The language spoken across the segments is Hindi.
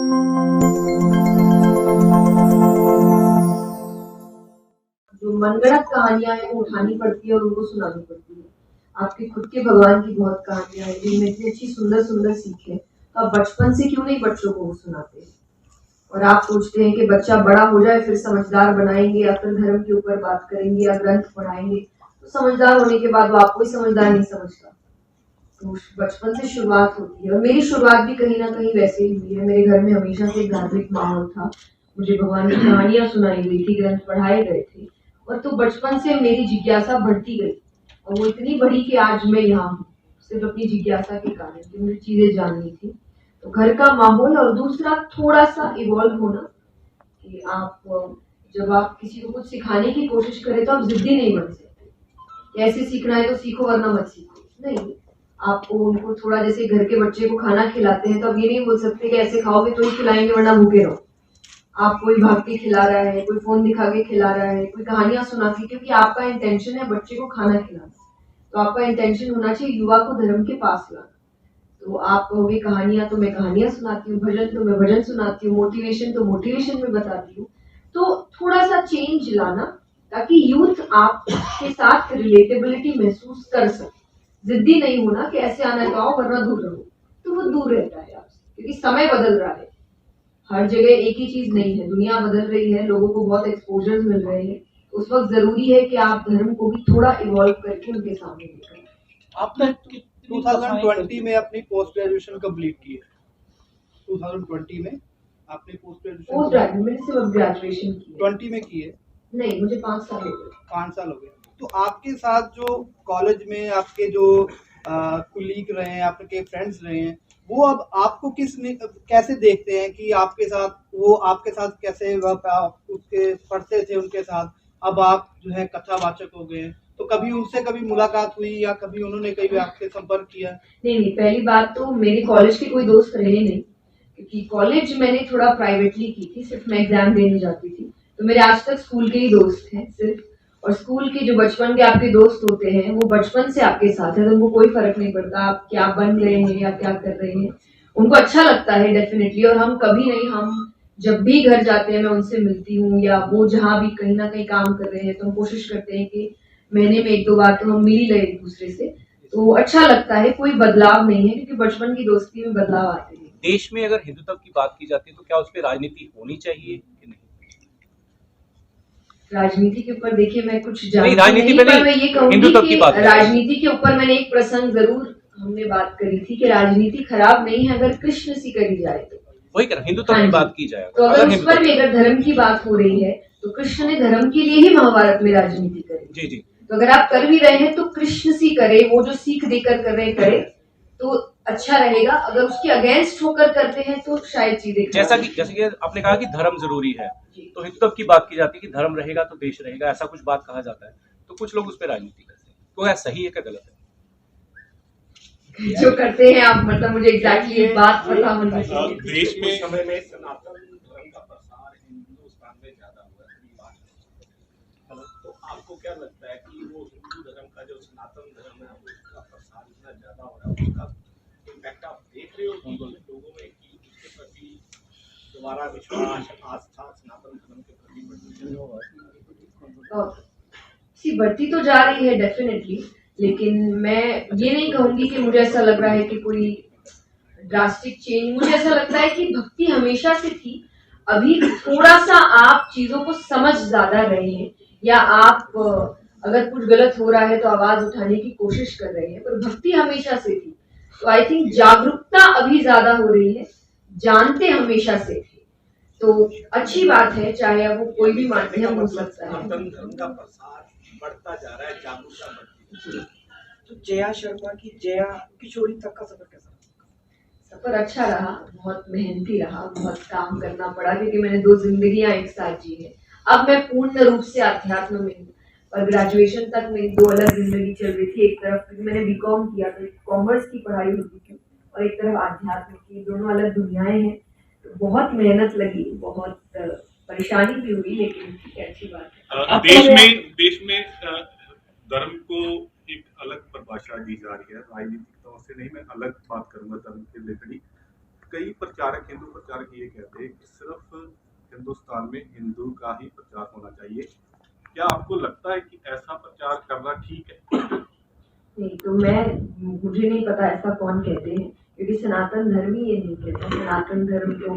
जो मनगढ़ंत कहानियां हैं वो उठानी पड़ती है और उनको सुनानी पड़ती है। आपके खुद के भगवान की बहुत कहानियां हैं जिनमें इतनी अच्छी सुंदर सुंदर सीख है, तो आप बचपन से क्यों नहीं बच्चों को वो सुनाते हैं? और आप सोचते हैं कि बच्चा बड़ा हो जाए फिर समझदार बनाएंगे या फिर धर्म के ऊपर बात करेंगे या ग्रंथ पढ़ाएंगे, तो समझदार होने के बाद वो आपको ही समझदार नहीं समझता। तो बचपन से शुरुआत होती है और मेरी शुरुआत भी कहीं ना कहीं वैसे ही हुई है। मेरे घर में हमेशा से एक धार्मिक माहौल था, मुझे भगवान की कहानियां सुनाई गई थी, ग्रंथ पढ़ाए गए थे, और तो बचपन से मेरी जिज्ञासा बढ़ती गई और वो इतनी बढ़ी कि आज मैं यहाँ हूँ सिर्फ अपनी जिज्ञासा के कारण कि मुझे चीजें जाननी थी। तो घर का माहौल और दूसरा थोड़ा सा इवॉल्व होना कि आप जब आप किसी को कुछ सिखाने की कोशिश करें तो आप जिद्दी नहीं बन सकते। कैसे सीखना है तो सीखो वरना मत सीखो, नहीं। आपको उनको थोड़ा जैसे घर के बच्चे को खाना खिलाते हैं तो आप ये नहीं बोल सकते कि ऐसे खाओगे तो ही खिलाएंगे वरना भूखे रहो। आप कोई भाग के खिला रहा है, कोई फोन दिखा के खिला रहा है, कोई कहानियां सुना के, क्योंकि आपका इंटेंशन है बच्चे को खाना खिलाना, तो आपका इंटेंशन होना चाहिए युवा को धर्म के पास लाना। तो आप कहोगे कहानियां, तो मैं कहानियां सुनाती हूँ, भजन तो मैं भजन सुनाती हूँ, मोटिवेशन तो मोटिवेशन में बताती हूँ। तो थोड़ा सा चेंज लाना ताकि यूथ आपके साथ रिलेटेबिलिटी महसूस कर सके। जिद्दी नहीं होना कि ऐसे आना तो आओ वरना दूर रहो, तो वो दूर रहता है आपसे, क्योंकि समय बदल रहा है। हर जगह एक ही चीज नहीं है, दुनिया बदल रही है, लोगों को बहुत एक्सपोजर मिल रहे हैं। उस वक्त जरूरी है कि आप धर्म को भी थोड़ा इवॉल्व करके उनके सामने लेकर। आपने 2020 में अपनी पोस्ट ग्रेजुएशन कंप्लीट की है। 2020 में आपने पोस्ट ग्रेजुएशन मैंने सिर्फ ग्रेजुएशन की है। 20 में की है? नहीं, मुझे 5 साल हो गए। 5 साल हो गए। तो आपके साथ जो कॉलेज में आपके जो कुलीग रहे हैं, आपके फ्रेंड्स रहे हैं, वो अब आपको कैसे देखते हैं कि आपके साथ कैसे उसके पढ़ते थे उनके साथ, अब आप जो है कथावाचक हो गए, तो कभी उनसे कभी मुलाकात हुई या कभी उन्होंने कभी आपसे संपर्क किया? नहीं, पहली बात तो मेरे कॉलेज के कोई दोस्त रहे नहीं, क्योंकि कॉलेज मैंने थोड़ा प्राइवेटली की थी, सिर्फ मैं एग्जाम देने जाती थी। तो मेरे आज तक स्कूल के ही दोस्त हैं सिर्फ, और स्कूल के जो बचपन के आपके दोस्त होते हैं वो बचपन से आपके साथ है, तो उनको कोई फर्क नहीं पड़ता आप क्या बन रहे हैं या क्या कर रहे हैं, उनको अच्छा लगता है डेफिनेटली। और हम कभी नहीं, हम जब भी घर जाते हैं मैं उनसे मिलती हूँ, या वो जहाँ भी कहीं ना कहीं काम कर रहे हैं तो हम कोशिश करते हैं कि महीने में 1-2 बार तो हम मिल ही रहे एक दूसरे से। तो अच्छा लगता है, कोई बदलाव नहीं है, क्योंकि बचपन की दोस्ती में बदलाव आते हैं। देश में अगर हिंदुत्व की बात की जाती है तो क्या उस पर राजनीति होनी चाहिए कि नहीं? राजनीति के ऊपर देखिए मैं कुछ जानती नहीं, राजनीति पे नहीं, मैं ये कहूंगी कि राजनीति के ऊपर मैंने एक प्रसंग जरूर हमने बात करी थी कि राजनीति खराब नहीं है अगर कृष्ण सी करी जाए तो। वही कर हिंदुत्व की बात की जाए तो अगर उस पर भी अगर धर्म की बात हो रही है तो कृष्ण ने धर्म के लिए ही महाभारत में राजनीति करी। जी जी। तो अगर आप कर भी रहे हैं तो कृष्ण सी करे, वो जो सीख देकर कर रहे करे तो अच्छा रहेगा। अगर उसके अगेंस्ट होकर करते हैं तो शायद चीजें जैसे कि आपने कहा कि धर्म जरूरी है, तो हिंदुत्व की बात की जाती है कि धर्म रहेगा तो देश रहेगा, ऐसा कुछ बात कहा जाता है, तो कुछ लोग उस पर राजनीति करते हैं, तो क्या सही है क्या गलत है? जो करते हैं आप, मतलब मुझे एग्जैक्टली बात पता होनी चाहिए। देश में समय में सनातन धर्म का प्रसार हिंदुस्तान में ज्यादा हुआ है, तो आपको क्या लगता है कि वो हिंदू धर्म का जो सनातन धर्म है उसका प्रसार इतना ज्यादा हो रहा है, उसका इम्पैक्ट आप देख रहे हो कि लोगों में कि उसके प्रति दोबारा विश्वास, आस्था सनातन धर्म के प्रति बढ़ती तो जा रही है डेफिनेटली, लेकिन मैं ये नहीं कहूंगी कि मुझे ऐसा लग रहा है कि कोई ड्रास्टिक चेंज। मुझे ऐसा लगता है कि भक्ति हमेशा से थी, अभी थोड़ा सा आप चीजों को समझ ज्यादा रहे हैं, या आप अगर कुछ गलत हो रहा है तो आवाज उठाने की कोशिश कर रहे हैं, पर भक्ति हमेशा से थी। तो आई थिंक जागरूकता अभी ज्यादा हो रही है, जानते हमेशा से थे, तो अच्छी बात है, चाहे वो कोई भी माध्यम हो सकता है। धर्म का प्रसार बढ़ता जा रहा है, जागरूकता बढ़ती है। तो जया शर्मा की जया किशोरी तक का सफर कैसा? सफर अच्छा रहा, बहुत मेहनती रहा, बहुत काम करना पड़ा, क्योंकि मैंने 2 जिंदगियां एक साथ जी है। अब मैं पूर्ण रूप से अध्यात्म में हूँ, और ग्रेजुएशन तक मेरी 2 अलग जिंदगी चल रही थी। एक तरफ मैंने बीकॉम किया तो कॉमर्स की पढ़ाई होती थी, और एक तरफ अध्यात्म की, दोनों अलग दुनियाएं हैं। तो बहुत मेहनत लगी, बहुत परेशानी भी हुई, लेकिन ठीक है, अच्छी बात है। देश में धर्म को एक अलग परिभाषा दी जा रही है, राजनीतिक तौर से नहीं, मैं अलग बात करूंगा धर्म के रिलेटेड ही। कई प्रचारक, हिंदू प्रचारक ये कहते हैं कि सिर्फ हिंदुस्तान में हिंदू का ही प्रचार होना चाहिए। क्या आपको लगता है कि ऐसा प्रचार करना ठीक है? नहीं, तो मुझे नहीं पता ऐसा कौन कहते हैं, क्योंकि सनातन धर्म ही ये नहीं कहता। सनातन धर्म तो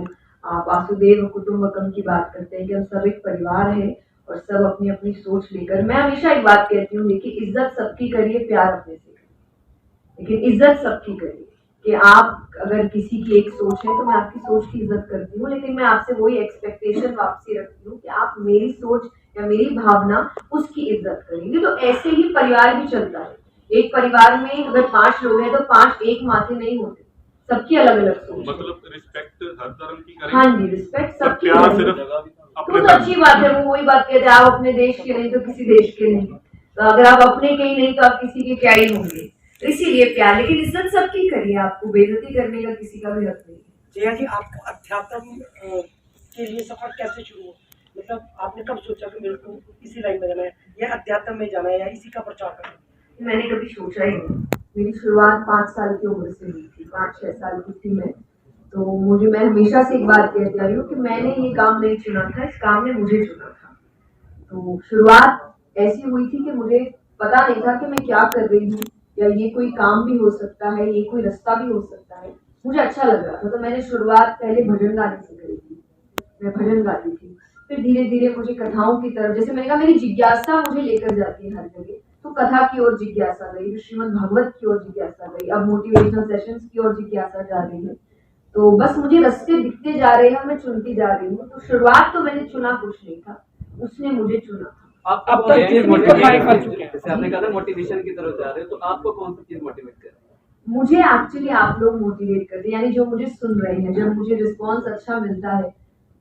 वासुदेव कुटुंबकम की बात करते हैं कि हम सब एक परिवार है और सब अपनी अपनी सोच लेकर। मैं हमेशा एक बात कहती हूँ, देखिए इज्जत सबकी करिए, प्यार अपने से करिए, लेकिन इज्जत सबकी करिए। कि आप अगर किसी की एक सोच है तो मैं आपकी सोच की इज्जत करती हूँ, लेकिन मैं आपसे वही एक्सपेक्टेशन वापसी रखती हूँ कि आप मेरी सोच या मेरी भावना उसकी इज्जत करेंगे। तो ऐसे ही परिवार भी चलता है। एक परिवार में अगर 5 लोग हैं तो 5 एक माथे नहीं होते, सबकी अलग अलग सोच है। मतलब रिस्पेक्ट हर धर्म की करें। हाँ जी, रिस्पेक्ट पर सबकी प्यार करें। सिर्फ अपने तो धर्म अच्छी बात है, वो वही बात कहते हैं, आप अपने देश के नहीं तो किसी देश के नहीं। तो अगर आप अपने के ही नहीं तो आप किसी के क्या ही होंगे। तो इसीलिए प्यार, लेकिन इज्जत सबकी करिए, आपको बेइज्जती करने का किसी का भी हक नहीं है। जया जी, आपको अध्यात्म के लिए सफर कैसे शुरू हुआ? मतलब आपने कब सोचा कि मेरे को इसी लाइन में जाना है, या अध्यात्म में जाना है, या इसी का प्रचार करना है? मैंने कभी सोचा ही नहीं। मेरी शुरुआत 5 साल की उम्र से हुई थी, 5-6 साल की थी मैं। तो मैं हमेशा से एक बात कहती आई हूँ कि मैंने ये काम नहीं चुना था, इस काम ने मुझे चुना था। तो शुरुआत ऐसी हुई थी कि मुझे पता नहीं था कि मैं क्या कर रही हूँ, या ये कोई काम भी हो सकता है, ये कोई रास्ता भी हो सकता है। मुझे अच्छा लग रहा था, तो मैंने शुरुआत पहले भजन गाने से करी थी। मैं भजन गाती थी, फिर धीरे धीरे मुझे कथाओं की तरफ, जैसे मैंने कहा मेरी जिज्ञासा मुझे लेकर जाती है हर जगह, तो कथा की ओर जिज्ञासा गई, श्रीमद् भागवत की ओर जिज्ञासा गई, अब मोटिवेशनल सेशंस की ओर जिज्ञासा जा रही है। तो बस मुझे रास्ते दिखते जा रहे हैं, मैं चुनती जा रही हूँ। तो शुरुआत तो मैंने चुना कुछ नहीं था, उसने मुझे चुना था। अब तक कितनी कथाएं कर चुके हैं? जैसे आपने कहा था मोटिवेशन की तरफ जा रहे हो, तो आपको कौन सी चीज मोटिवेट कर रही है? मुझे एक्चुअली आप लोग मोटिवेट करते हैं, यानी जो मुझे सुन रहे हैं, जब मुझे रिस्पॉन्स अच्छा मिलता है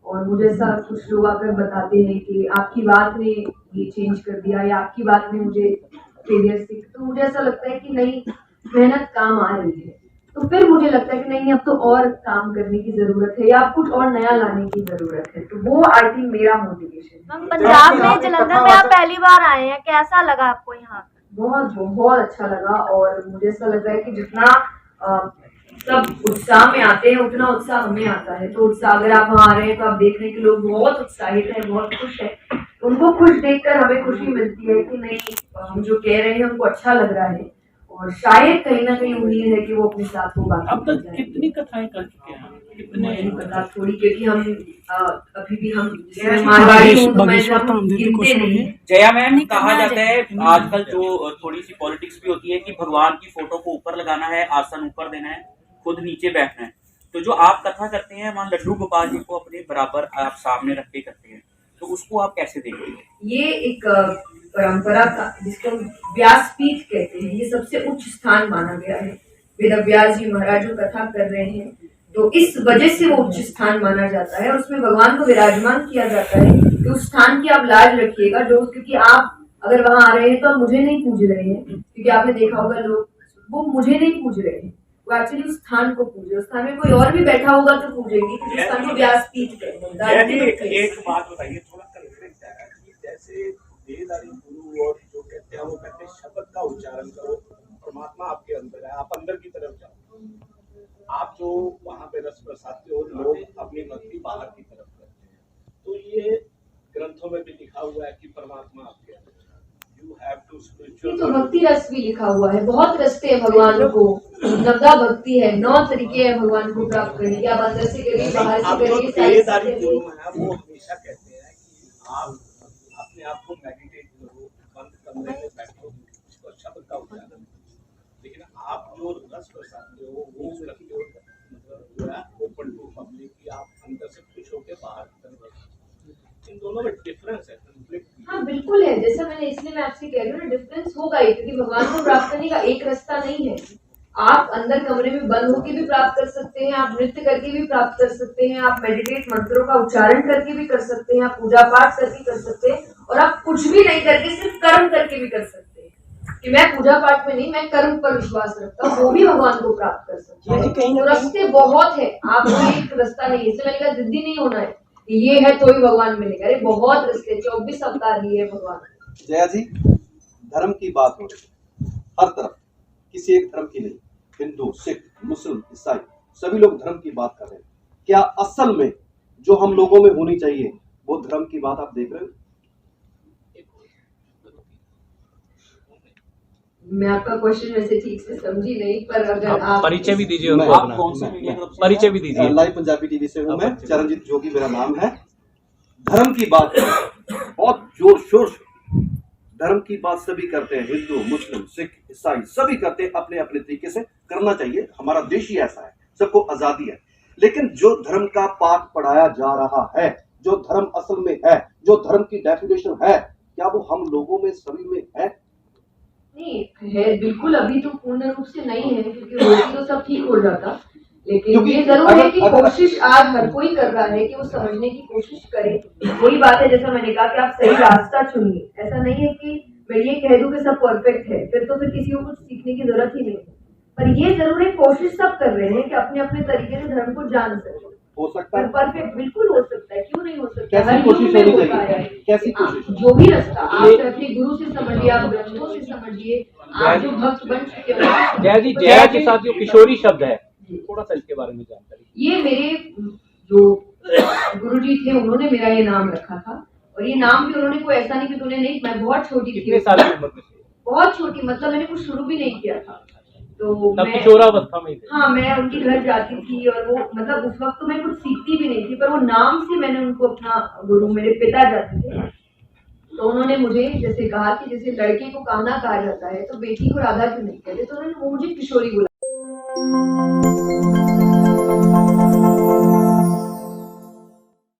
और मुझे ऐसा कुछ लोग आकर बताते हैं कि आपकी बात ने ये चेंज कर दिया, या आपकी बात ने मुझे फेलियर से, तो मुझे ऐसा लगता है कि नहीं, मेहनत काम आ रही है। तो फिर मुझे लगता है कि नहीं, अब तो और काम करने की जरूरत है, या कुछ और नया लाने की जरूरत है। तो वो आई थिंक मेरा मोटिवेशन है। मैम, पंजाब में जलंधर में आप पहली बार आए हैं, कैसा लगा आपको यहाँ? बहुत बहुत अच्छा लगा, और मुझे ऐसा लग रहा है कि जितना सब उत्साह में आते हैं उतना उत्साह हमें आता है। तो उत्साह, अगर आप वहाँ आ रहे हैं तो आप देख रहे हैं कि लोग बहुत उत्साहित हैं, बहुत खुश हैं। उनको खुश देखकर हमें खुशी मिलती है कि नहीं, हम जो कह रहे हैं उनको अच्छा लग रहा है, और शायद कहीं ना कहीं उम्मीद है कि वो अपने साथ वो बात अब तक कितनी कथाएं कर चुके हैं? कितने? नहीं पता थोड़ी, क्योंकि हम अभी भी हम मारवाड़ी हूँ तो मैं गिनते नहीं। जया मैम, कहा जाता है आजकल जो थोड़ी सी पॉलिटिक्स भी होती है कि भगवान की फोटो को ऊपर लगाना है, आसन ऊपर देना है, खुद नीचे बैठना है। तो जो आप कथा करते हैं वहाँ लड्डू गोपाल जी को अपने बराबर आप सामने रख के करते हैं, तो उसको आप कैसे देखते हैं? ये एक परंपरा का, जिसको व्यासपीठ कहते हैं, ये सबसे उच्च स्थान माना गया है। वेद व्यास जी महाराज जो कथा कर रहे हैं, तो इस वजह से वो उच्च स्थान माना जाता है, और उसमें भगवान को विराजमान किया जाता है कि उस स्थान की आप लाज रखिएगा। जो, क्योंकि आप अगर वहां आ रहे हैं तो आप मुझे नहीं पूज रहे हैं, क्योंकि आपने देखा होगा लोग वो मुझे नहीं पूज रहे हैं, वो एक्चुअली उस स्थान को पूजे। उस स्थान में कोई और भी बैठा होगा तो पूजेंगे, क्योंकि उस स्थान को व्यासपीठ कहते हैं। एक बात बताइए, थोड़ा कन्फ्लिक्ट है कि जैसे देहधारी गुरु और जो कहते हैं वो कहते हैं शब्द का उच्चारण करो, परमात्मा आपके अंदर है, आप अंदर की तरफ जाओ। आप जो वहां पे रस बरसाते हो, लोग अपनी भक्ति बाहर की तरफ करते हैं। तो ये ग्रंथों में भी लिखा हुआ है कि परमात्मा आपके अंदर है, यू हैव टू स्पिरिचुअल। तो भक्ति रस भी लिखा हुआ है, बहुत रास्ते हैं भगवान को, 9 भक्ति है, 9 तरीके हैं भगवान को प्राप्त करने के। आप अंदर से करिए, बाहर से करिए। देहधारी गुरु है वो हमेशा कहते हैं कि आप अपने आप को मेडिटेट करो, बंद कमरे में बैठो, उसको शब्द का उच्चारण। लेकिन आप जो रस बरसाते हो वो रखते हो, मतलब जो है ओपन टू पब्लिक, की आप अंदर से खुश होकर बाहर की तरफ। इन दोनों में डिफरेंस है, कॉन्फ्लिक्ट। हाँ बिल्कुल है, जैसा मैंने, इसलिए मैं आपसे कह रही हूँ ना, डिफरेंस होगा ही, क्योंकि भगवान को प्राप्त करने का एक रास्ता नहीं है। आप अंदर कमरे में बंद होकर भी प्राप्त कर सकते हैं, आप नृत्य करके भी प्राप्त कर सकते हैं, आप मेडिटेट मंत्रों का उच्चारण करके भी कर सकते हैं, आप पूजा पाठ करके कर सकते हैं, और आप कुछ भी नहीं करके सिर्फ कर्म करके भी कर सकते हैं। कि मैं पूजा पाठ में नहीं, मैं कर्म पर विश्वास रखता हूँ, वो भी भगवान को प्राप्त कर सकते हैं। तो रास्ते बहुत है, आप एक रास्ता नहीं है। इसलिए मैंने कहा जिद्दी नहीं होना है, ये है तो ही भगवान मिलेगा। अरे बहुत रास्ते, 24 अवतार लिए है भगवान। जया जी, धर्म की बात हो रही है हर तरफ, किसी एक धर्म की नहीं, हिंदू, सिख, मुस्लिम, ईसाई, सभी लोग धर्म की बात कर रहे हैं। क्या असल में जो हम लोगों में होनी चाहिए वो धर्म की बात आप देख रहे हो? मैं आपका क्वेश्चन वैसे ठीक से समझी नहीं, पर अगर आप परिचय भी दीजिए मैं- उनको आप अपना। कौन से मीडिया ग्रुप से परिचय भी दीजिए। लाइव पंजाबी टीवी से हूं मैं, परिचय। चरणजीत जोगी मेरा नाम है। धर्म की बात बहुत जोर शोर से धर्म की बात सभी करते हैं, हिंदू मुस्लिम सिख ईसाई सभी करते हैं, अपने अपने तरीके से करना चाहिए। हमारा देश ही ऐसा है, सबको आजादी है। लेकिन जो धर्म का पाठ पढ़ाया जा रहा है, जो धर्म असल में है, जो धर्म की डेफिनेशन है, क्या वो हम लोगों में सभी में है? नहीं है, बिल्कुल अभी तो पूर्ण रूप से नहीं है, क्योंकि होती तो सब ठीक हो जाता। लेकिन क्योंकि ये जरूर है कि अगर- कोशिश आज हर कोई कर रहा है कि वो समझने की कोशिश करे। वही बात है, जैसा मैंने कहा कि आप सही रास्ता चुनिए। ऐसा नहीं है कि मैं ये कह दूं कि सब परफेक्ट है, फिर तो फिर किसी को कुछ सीखने की जरूरत ही नहीं है। पर ये जरूर है, कोशिश सब कर रहे हैं कि अपने अपने तरीके से धर्म को जान सके। हो सकता पर है परफेक्ट बिल्कुल हो सकता है, क्यों नहीं हो सकता? कैसी हर कोशिश युग में होनी होता चाहिए? है। कैसी आप कोशिश? जो भी रास्ता आप चाहे अपने गुरु से समझिए, आप ग्रंथों से समझिए, आप जो भक्त बन चुके हैं। जय जी, जया के साथ जो किशोरी शब्द है, थोड़ा सा इसके बारे में जानकारी। ये मेरे जो गुरुजी थे उन्होंने मेरा ये नाम रखा था, और ये नाम भी उन्होंने कोई ऐसा नहीं कि तूने नहीं, मैं बहुत छोटी थी, कितने साल की उम्र में थे? बहुत छोटी, मतलब मैंने कुछ शुरू भी नहीं किया था। तो तब मैं किशोरावस्था में ही थे। हाँ, मैं उनके घर जाती थी, और वो मतलब उस वक्त तो मैं कुछ सीखती भी नहीं थी, पर वो नाम से मैंने उनको अपना गुरु, मेरे पिता जाते थे, तो उन्होंने मुझे जैसे कहा कि जैसे लड़के को कान्हा कहा जाता है तो बेटी को राधा क्यों नहीं कहते, तो उन्होंने मुझे किशोरी बुलाया।